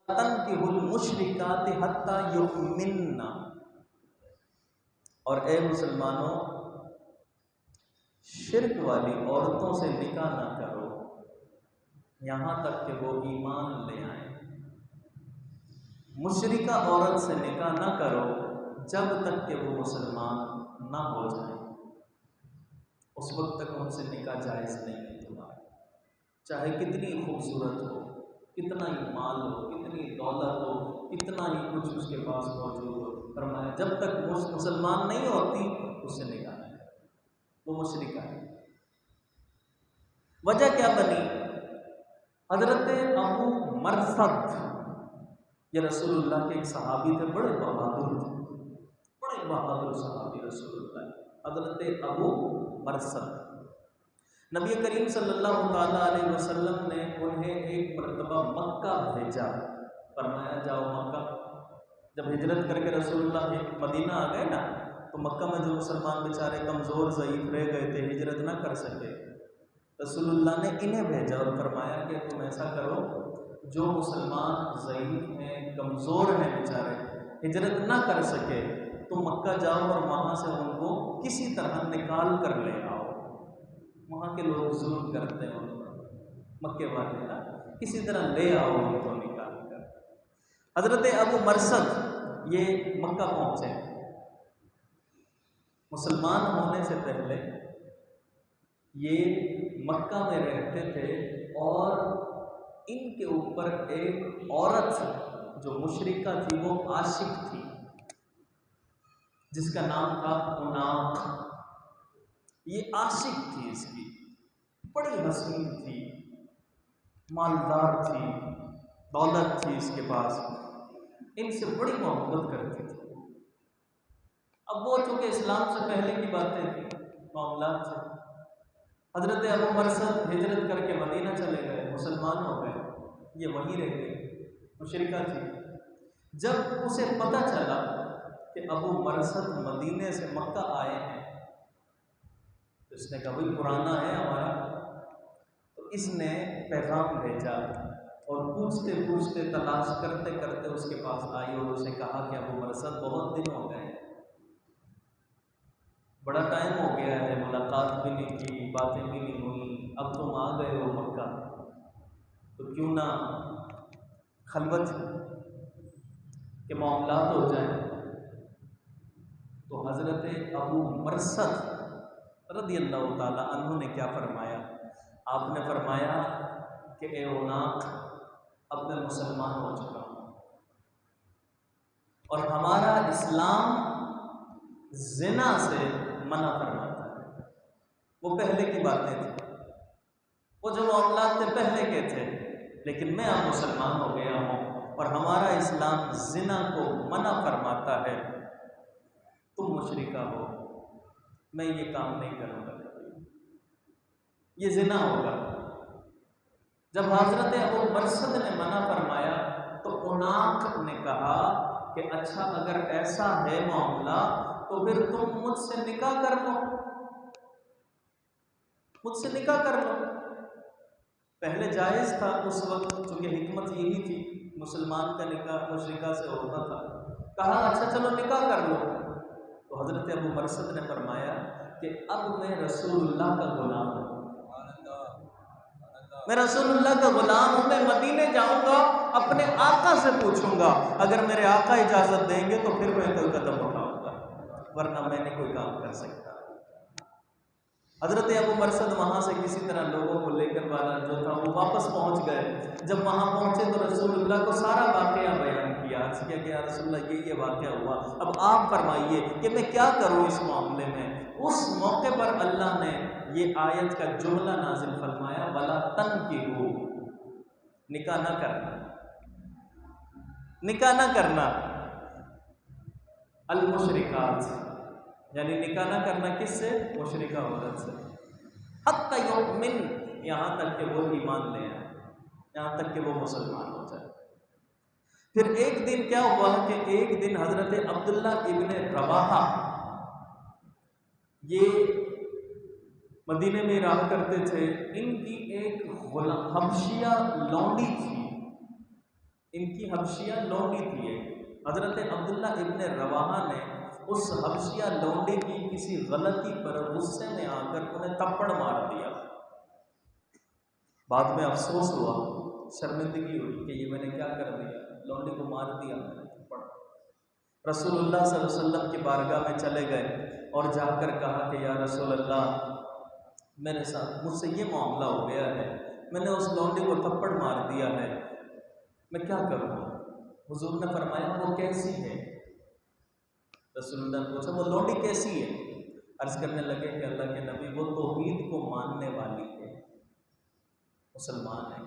تنکحوا المشرکات حتی یؤمنن، اور اے مسلمانوں شرک والی عورتوں سے نکاح نہ کرو یہاں تک کہ وہ ایمان لے آئیں۔ مشرکہ عورت سے نکاح نہ کرو جب تک کہ وہ مسلمان نہ ہو جائیں، اس وقت تک ان سے نکاح جائز نہیں ہے تمہارا، چاہے کتنی خوبصورت ہو، کتنا ہی مال ہو، کتنی دولت ہو، کتنا ہی کچھ اس کے پاس موجود ہو، فرمایا جب تک مسلمان نہیں ہوتی اس سے نکاح نہ کرو، وہ مشرکہ ہے۔ وجہ کیا بنی؟ حضرت ابو مرثد، یہ رسول اللہ کے ایک صحابی تھے، بڑے بہادر تھے، بڑے بہادر صحابی رسول اللہ، حضرت ابو مرثد۔ نبی کریم صلی اللہ تعالیٰ علیہ وسلم نے انہیں ایک مرتبہ مکہ بھیجا، فرمایا جاؤ مکہ۔ جب ہجرت کر کے رسول اللہ مدینہ آ گئے نا، تو مکہ میں جو مسلمان بیچارے کمزور ضعیف رہ گئے تھے، ہجرت نہ کر سکے، رسول اللہ نے انہیں بھیجا اور فرمایا کہ تم ایسا کرو، جو مسلمان ضعیف ہیں، کمزور ہیں بیچارے، ہجرت نہ کر سکے، تم مکہ جاؤ اور وہاں سے ان کو کسی طرح نکال کر لے آؤ۔ وہاں کے لوگ ظلم کرتے ہیں ان پر، مکے والے نا، کسی طرح لے آؤ ان کو نکال کر۔ حضرت ابو مرثد یہ مکہ پہنچے، مسلمان ہونے سے پہلے یہ مکہ میں رہتے تھے، اور ان کے اوپر ایک عورت جو مشرکہ تھی وہ عاشق تھی، جس کا نام تھا عناق۔ یہ عاشق تھی، اس کی بڑی حسین تھی، مالدار تھی، دولت تھی اس کے پاس، ان سے بڑی محبت کرتی تھی۔ اب وہ چونکہ اسلام سے پہلے کی باتیں تھیں، معاملات تھے، حضرت ابو مرثد ہجرت کر کے مدینہ چلے گئے، مسلمان ہو گئے، یہ وہیں رہ گئی، مشرکہ تھی۔ جب اسے پتہ چلا کہ ابو مرثد مدینے سے مکہ آئے ہیں، تو اس نے کہا بھائی پرانا ہے ہمارا، تو اس نے پیغام بھیجا اور پوچھتے پوچھتے تلاش کرتے کرتے اس کے پاس آئی اور اسے کہا کہ ابو مرثد بہت دن ہو گئے، بڑا ٹائم ہو گیا ہے، ملاقات بھی نہیں کی، باتیں بھی نہیں ہوئی، اب تم آ گئے ہو مکہ، تو کیوں نہ خلوت کے معاملات ہو جائیں۔ تو حضرت ابو مرثد رضی اللہ تعالیٰ عنہ نے کیا فرمایا؟ آپ نے فرمایا کہ اے عناق، اب میں مسلمان ہو چکا ہوں، اور ہمارا اسلام زنا سے منع فرماتا ہے۔ وہ پہلے کی باتیں تھیں، وہ جو معاملات تھے پہلے کے تھے، لیکن میں اب مسلمان ہو گیا ہوں اور ہمارا اسلام زنا کو منع فرماتا ہے، تم مشرکہ ہو، میں یہ کام نہیں کروں گا، یہ زنا ہوگا۔ جب حضرت ابو مرثد نے منع فرمایا تو عناق نے کہا کہ اچھا اگر ایسا ہے معاملہ تو پھر تم مجھ سے نکاح کر لو، مجھ سے نکاح کر لو۔ پہلے جائز تھا اس وقت، چونکہ حکمت یہی تھی، مسلمان کا نکاح مشرکہ سے ہوتا تھا، کہا اچھا چلو نکاح کر لو۔ تو حضرت ابو مرثد نے فرمایا کہ اب میں رسول اللہ کا غلام ہوں، میں رسول اللہ کا غلام ہوں، میں مدینے جاؤں گا، اپنے آقا سے پوچھوں گا، اگر میرے آقا اجازت دیں گے تو پھر میں کوئی قدم اٹھاؤں گا، ورنہ میں نہیں کوئی کام کر سکتا۔ حضرت ابو مرثد وہاں سے کسی طرح لوگوں کو لے کر والا جو تھا وہ واپس پہنچ گئے۔ جب وہاں پہنچے تو رسول اللہ کو سارا واقعہ بیان کیا، عرض کیا کہ یا رسول اللہ یہ واقعہ ہوا، اب آپ فرمائیے کہ میں کیا کروں اس معاملے میں۔ اس موقع پر اللہ نے یہ آیت کا جملہ نازل فرمایا، وَلَا تَنْكِحُوا، نکاح نہ کرنا، نکاح نہ کرنا، المشرکات، یعنی نکاح نہ کرنا کس سے؟ مشرکہ عورت سے، حتی یؤمن، یہاں تک کہ وہ ایمان لے آئے، یہاں تک کہ وہ مسلمان ہو جائے۔ پھر ایک دن کیا ہوا کہ ایک دن حضرت عبداللہ ابن رواحہ، یہ مدینے میں رہا کرتے تھے، ان کی ایک حبشیہ لونڈی تھی، ان کی حبشیہ لونڈی تھی ایک۔ حضرت عبداللہ ابن رواحہ نے اس حبشیہ لونڈی کی کسی غلطی پر غصے میں آ کر انہیں تھپڑ مار دیا۔ بعد میں افسوس ہوا، شرمندگی ہوئی کہ یہ میں نے کیا کر دیا، لونڈی کو مار دیا میں نے تھپڑ۔ رسول اللہ صلی اللہ علیہ وسلم کی بارگاہ میں چلے گئے اور جا کر کہا کہ یا رسول اللہ، میرے ساتھ مجھ سے یہ معاملہ ہو گیا ہے، میں نے اس لونڈی کو تھپڑ مار دیا ہے، میں کیا کروں؟ حضور نے فرمایا وہ کیسی ہے؟ رسول اللہ نے پوچھا وہ لونڈی کیسی ہے؟ عرض کرنے لگے کہ اللہ کے نبی وہ توحید کو ماننے والی ہے، مسلمان ہے،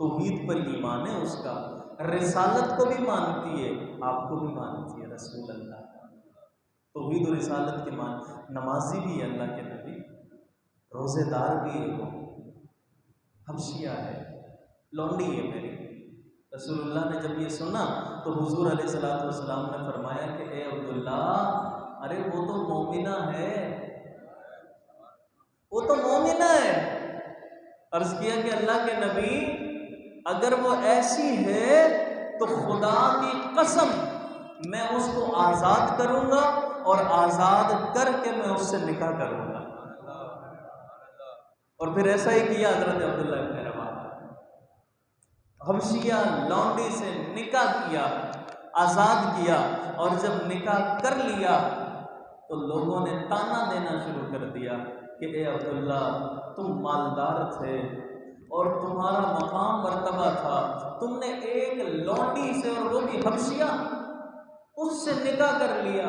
توحید پر ایمان ہے اس کا، رسالت کو بھی مانتی ہے، آپ کو بھی مانتی ہے رسول اللہ، توحید و رسالت کے مان، نمازی بھی ہے اللہ کے نبی، روزے دار بھی ہے، وہ حبشیہ ہے، لونڈی ہے میری۔ رسول اللہ نے جب یہ سنا تو حضور علیہ الصلوۃ والسلام نے فرمایا کہ اے عبداللہ، ارے وہ تو مومنہ ہے، وہ تو مومنہ ہے۔ عرض کیا کہ اللہ کے نبی اگر وہ ایسی ہے تو خدا کی قسم میں اس کو آزاد کروں گا اور آزاد کر کے میں اس سے نکاح کروں گا۔ اور پھر ایسا ہی کیا حضرت عبداللہ ابن رواحہ، حبشیہ لونڈی سے نکاح کیا، آزاد کیا، اور جب نکاح کر لیا تو لوگوں نے تانا دینا شروع کر دیا کہ اے عبداللہ تم مالدار تھے اور تمہارا مقام مرتبہ تھا، تم نے ایک لونڈی سے، اور وہ بھی حبشیہ، اس سے نکاح کر لیا،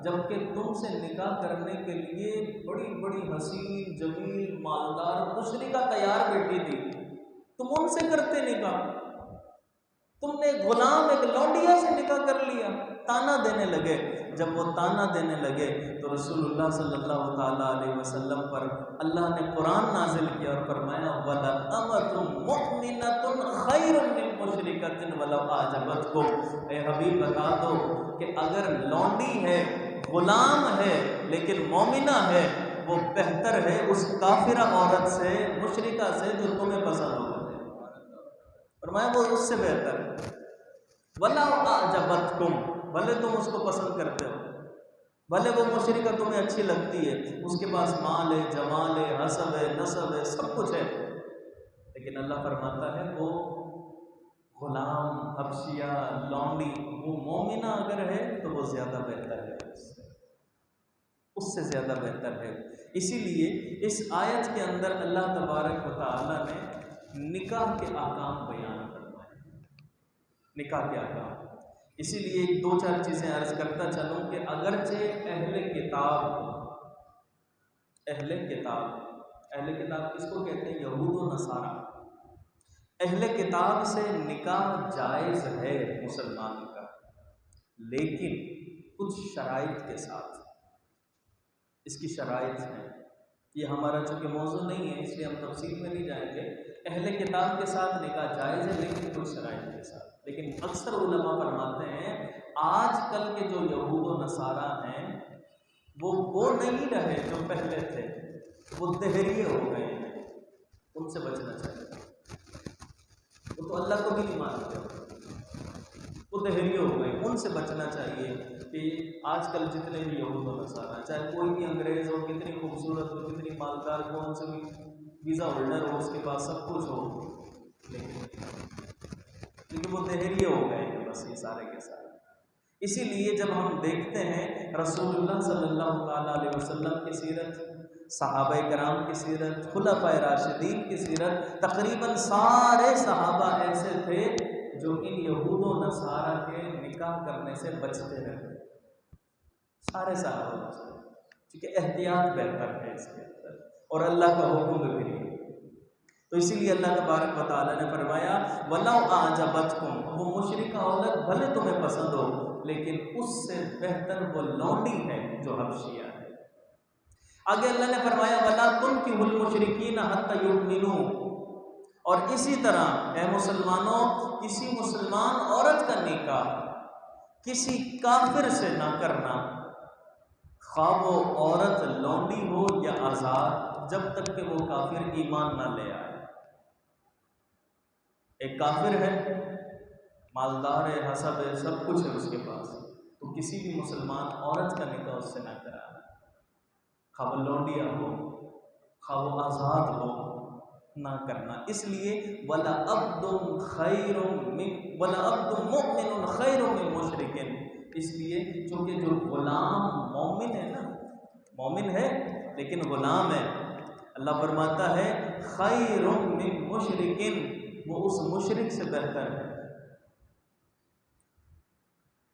جبکہ تم سے نکاح کرنے کے لیے بڑی بڑی حسین جمیل مالدار مشرکہ تیار بیٹھی تھی، تم ان سے کرتے نکاح، تم نے غلام ایک لونڈیا سے نکاح کر لیا۔ تانا دینے لگے۔ جب وہ تانا دینے لگے تو رسول اللہ صلی اللہ تعالیٰ علیہ وسلم پر اللہ نے قرآن نازل کیا اور فرمایا وَلَأَمَةٌ مُؤْمِنَةٌ خَيْرٌ مِّن مُشْرِكَةٍ وَلَوْ أَعْجَبَتْكُمْ، اے حبیب بتا دو کہ اگر لونڈی ہے، غلام ہے، لیکن مومنہ ہے، وہ بہتر ہے اس کافرہ عورت سے، مشرکہ سے جو تمہیں پسند ہو۔ فرمایا وہ اس سے بہتر ہے، وَلَوْ أَعْجَبَتْكُمْ، بھلے تم اس کو پسند کرتے ہو، بھلے وہ مشرکہ تمہیں اچھی لگتی ہے، اس کے پاس مال ہے، جمال ہے، حسب ہے، نسب ہے، سب کچھ ہے، لیکن اللہ فرماتا ہے وہ غلام، حبشیہ، لونڈی، وہ مومنہ اگر ہے تو وہ زیادہ بہتر ہے، اس سے زیادہ بہتر ہے۔ اسی لیے اس آیت کے اندر اللہ تبارک و تعالیٰ نے نکاح کے احکام بیان فرمائے، نکاح کے احکام۔ اسی لیے ایک دو چار چیزیں عرض کرتا چلوں کہ اگرچہ اہل کتاب کس کو کہتے ہیں؟ یہود و نصارہ۔ اہل کتاب سے نکاح جائز ہے مسلمان کا، لیکن کچھ شرائط کے ساتھ۔ اس کی شرائط ہیں، یہ ہمارا چونکہ موضوع نہیں ہے اس لیے ہم تفصیل میں نہیں جائیں گے۔ اہل کتاب کے ساتھ نکاح جائز ہے لیکن کچھ شرائط کے ساتھ۔ لیکن اکثر علماء فرماتے ہیں آج کل کے جو یہود و نصارہ ہیں وہ نہیں رہے جو پہلے تھے، وہ دہریے ہو گئے ہیں، ان سے بچنا چاہیے۔ وہ تو اللہ کو بھی نہیں مانتے، وہ دہریے ہو گئے، ان سے بچنا چاہیے۔ کہ آج کل جتنے بھی یہود و نصارہ، چاہے کوئی بھی انگریز ہو، کتنی خوبصورت ہو، کتنی مالدار، کون سے بھی ویزا ہولڈر ہو، اس کے پاس سب کچھ ہو، لیکن وہ دہریے ہو گئے ہیں بس یہ سارے کے سارے۔ اسی لیے جب ہم دیکھتے ہیں رسول اللہ صلی اللہ تعالیٰ علیہ وسلم کی سیرت، صحابہ کرام کی سیرت، خلفائے راشدین کی سیرت، تقریباً سارے صحابہ ایسے تھے جو ان یہود و نصارہ کے نکاح کرنے سے بچتے رہتے، سارے صحابہ، کیونکہ احتیاط بہتر ہے اس کے اندر، اور اللہ کا حکم بھی نہیں۔ تو اسی لیے اللہ تبارک و تعالیٰ نے فرمایا وَلَوْ أَعْجَبَتْكُمْ، وہ مشرکہ عورت بھلے تمہیں پسند ہو لیکن اس سے بہتر وہ لونڈی ہے جو حبشیہ ہے۔ آگے اللہ نے فرمایا وَلَا تُنْكِحُوا الْمُشْرِكِينَ حَتَّى يُؤْمِنُوا، اور اسی طرح اے مسلمانوں کسی مسلمان عورت کا نکاح کسی کافر سے نہ کرنا، خواہ وہ عورت لونڈی ہو یا آزاد، جب تک کہ وہ کافر ایمان نہ لے آئے۔ ایک کافر ہے مالدار ہے، حسب ہے، سب کچھ ہے اس کے پاس، تو کسی بھی مسلمان عورت کا نکاح اس سے نہ کرانا، خواہ وہ لونڈیا ہو، خواہ وہ آزاد ہو، نہ کرنا۔ اس لیے وَلَا عَبْدٌ مُؤْمِنٌ خَيْرٌ مِّن مُشْرِكٍ، اس لیے چونکہ جو غلام مومن ہے نا، مومن ہے لیکن غلام ہے، اللہ فرماتا ہے خَيْرٌ مِّن مُشْرِكٍ، وہ اس مشرک سے بہتر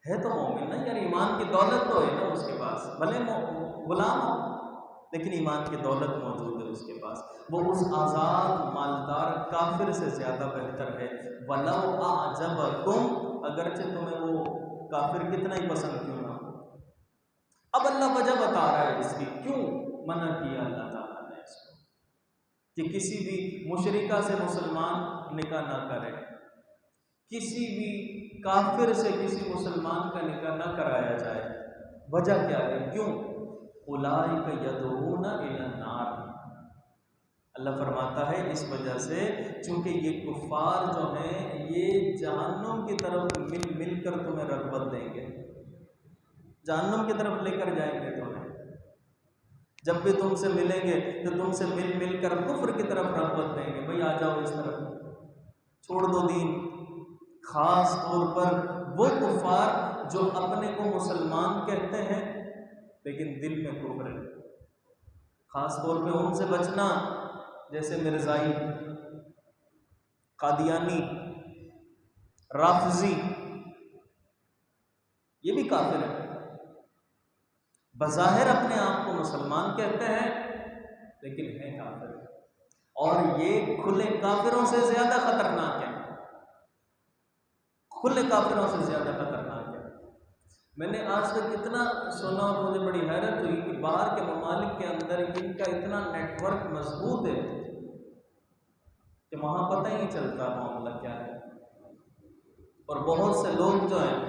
ہے تو مومن نا یار، ایمان کی دولت تو ہے نا اس کے پاس، بھلے غلام ہو لیکن ایمان کی دولت موجود ہے اس کے پاس، وہ اس آزاد مالدار کافر سے زیادہ بہتر ہے۔ وَلَوْ أَعْجَبَكُمْ، اگرچہ تمہیں وہ کافر کتنا ہی پسند کیوں نہ ہو۔ اب اللہ وجہ بتا رہا ہے اس کی، کیوں منع کیا اللہ تعالیٰ نے اس کو، کہ کسی بھی مشرکہ سے مسلمان نکاح نہ کرے، کسی بھی کافر سے کسی مسلمان کا نکاح نہ کرایا جائے۔ وجہ کیا ہے، کیوں؟ اولئک یدعون الی النار، اللہ فرماتا ہے اس وجہ سے چونکہ یہ کفار جو ہیں یہ جہنم کی طرف مل مل کر تمہیں رغبت دیں گے، جہنم کی طرف لے کر جائیں گے تمہیں، جب بھی تم سے ملیں گے تو تم سے مل مل کر کفر کی طرف رغبت دیں گے، بھئی آ جاؤ اس طرف، چھوڑ دو دین۔ خاص طور پر وہ کفار جو اپنے کو مسلمان کہتے ہیں لیکن دل میں کفر ہے، خاص طور پہ ان سے بچنا، جیسے مرزائی، قادیانی، رافضی، یہ بھی کافر ہے، بظاہر اپنے آپ کو مسلمان کہتے ہیں لیکن ہیں کافر، اور یہ کھلے کافروں سے زیادہ خطرناک ہے، کھلے کافروں سے زیادہ خطرناک ہے۔ میں نے آج تک اتنا سنا اور مجھے بڑی حیرت ہوئی کہ باہر کے ممالک کے اندر ان کا اتنا نیٹ ورک مضبوط ہے کہ وہاں پتہ ہی نہیں چلتا معاملہ کیا ہے، اور بہت سے لوگ جو ہیں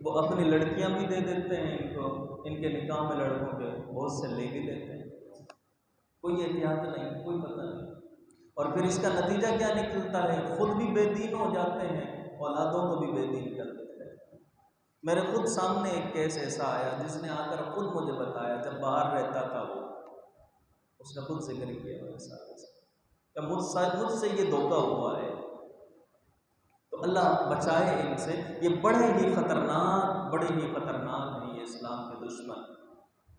وہ اپنی لڑکیاں بھی دے دیتے ہیں ان کو، ان کے نکاح میں لڑکوں کے بہت سے لے بھی دیتے ہیں، کوئی احتیاط نہیں، کوئی پتہ نہیں، اور پھر اس کا نتیجہ کیا نکلتا ہے، خود بھی بے دین ہو جاتے ہیں، اولادوں کو بھی بے دین کر دیتے ہیں۔ میرے خود سامنے ایک کیس ایسا آیا جس نے آ کر خود مجھے بتایا، جب باہر رہتا تھا وہ، اس نے خود ذکر کیا میرے ساتھ کہ مجھ سے یہ دھوکہ ہوا ہے، تو اللہ بچائے ان سے، یہ بڑے ہی خطرناک ہیں یہ اسلام کے دشمن،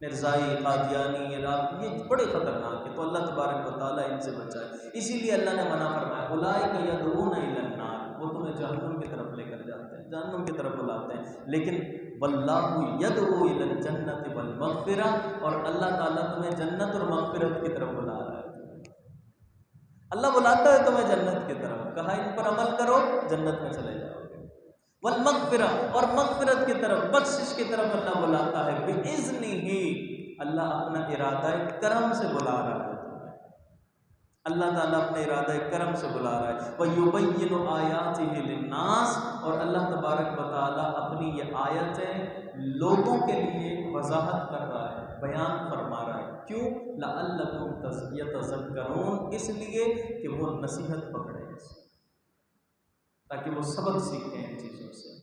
مرزائی، قادیانی، یہ بڑے خطرناک ہیں، تو اللہ تبارک و تعالیٰ ان سے بچائے۔ اسی لیے اللہ نے منع فرمایا اولئک یدعون الی النار، وہ تمہیں جہنم کی طرف لے کر جاتے ہیں، جہنم کی طرف بلاتے ہیں، لیکن واللہ یدعو الی الجنۃ والمغفرہ، اور اللہ تعالیٰ تمہیں جنت اور مغفرت کی طرف بلا رہا ہے، اللہ بلاتا ہے تمہیں جنت کی طرف، کہا ان پر عمل کرو جنت میں چلے جاؤ گے، والمغفرہ، اور مغفرت کی طرف، بخشش کی طرف اللہ بلاتا ہے، بِإِذْنِهِ، اللہ اپنا ارادہ کرم سے بلا رہا ہے تمہیں، اللہ تعالیٰ اپنے ارادہ کرم سے بلا رہا ہے، وَيُبَيِّنُ آيَاتِهِ لِلنَّاسِ، اور اللہ تبارک و تعالیٰ اپنی یہ آیتیں لوگوں کے لیے وضاحت کر رہا ہے، بیان فرما رہا ہے، کیوں؟ لَعَلَّكُمْ يَتَذَكَّرُونَ، اس لیے کہ وہ نصیحت پکڑیں، تاکہ وہ سبق سیکھیں ان چیزوں سے۔